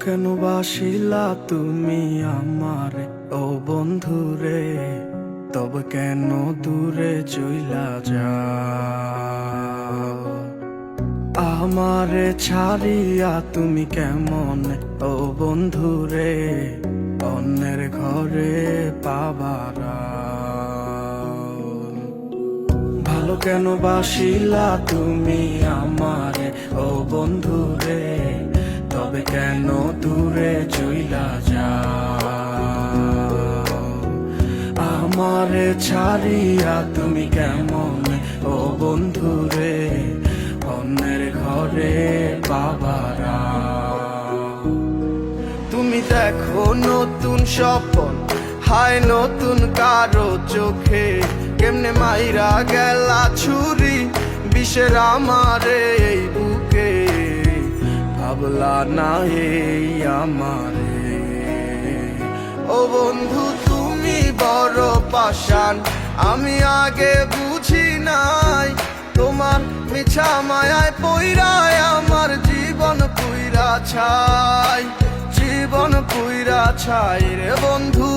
কেন বাসিলা তুমি আমারে ও বন্ধুরে, তবে কেন দূরে চইলা যাও? আমারে ছাড়িয়া তুমি কেমন ও বন্ধুরে অন্যের ঘরে পাবারা? ভালো কেন বাসিলা তুমি আমারে ও বন্ধুরে, তবে কেন দূরে চইলা যাও? আমারে ছাড়িয়া তুমি কেমন ও বন্ধুরে অন্যের ঘরে পাবারা? তুমি দেখো নতুন স্বপন, হায় নতুন কারো চোখে, কেমনে মাইরা গেলা ছুরি বিষের আমারে এই বুকে। ভাবলা না এই আমারে ও বন্ধু, তুমি বড় পাষাণ, আমি আগে বুঝি নাই। তোমার মিছা মায়ায় পইরায় আমার জীবন পুইরা ছাই, জীবন পুইরা ছাই রে বন্ধু,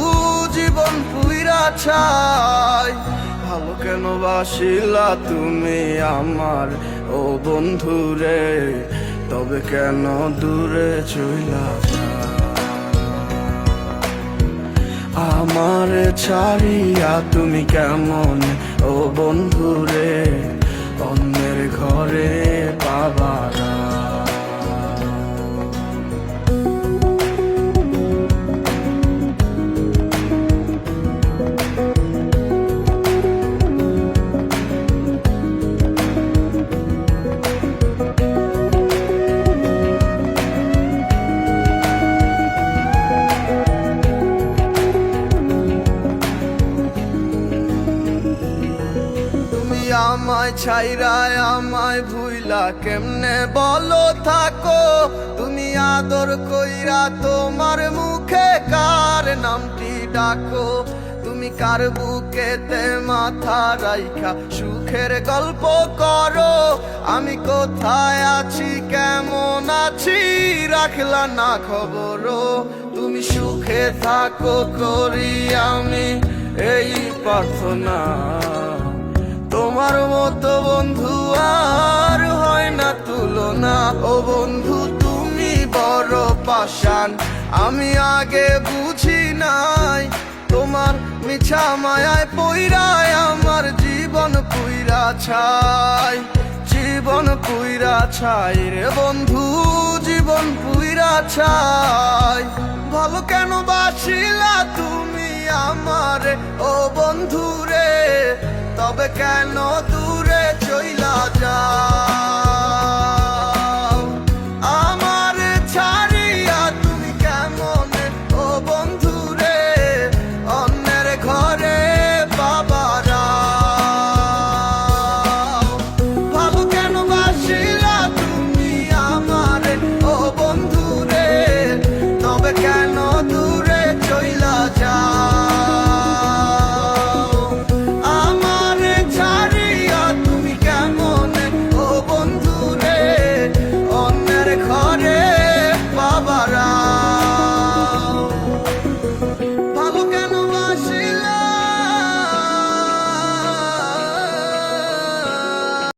জীবন পুইরা ছাই। ভালো কেন বাসিলা তুমি আমার ও বন্ধু রে, তবে কেন দূরে চইলা যাও? আমার ছাড়িয়া তুমি কেমন ও বন্ধু রে অন্যের ঘরে পাবারা? আমায় ছাইরায় আমায় ভুইলা কেমনে বলো থাকো? তুমি আদর কইরা তোমার মুখে কার নামটি ডাকো? তুমি কার বুকেতে মাথা রাইখা সুখের গল্প করো? আমি কোথায় আছি কেমন আছি রাখলা না খবর? তুমি সুখে থাকো করি আমি এই প্রার্থনা। তোমার মতো বন্ধু আর হয় না তুলনা। ও বন্ধু তুমি বড় পাষাণ, আমি আগে বুঝি নাই। তোমার মিছা মায়ায় পইরায় আমার জীবন পুইরা ছাই, জীবন পুইরা ছাই রে বন্ধু, জীবন পুইরা ছাই। ভালো কেন বাসিলা তুমি আমারে ও বন্ধু রে, তবে কেন দূরে চইলা যাও?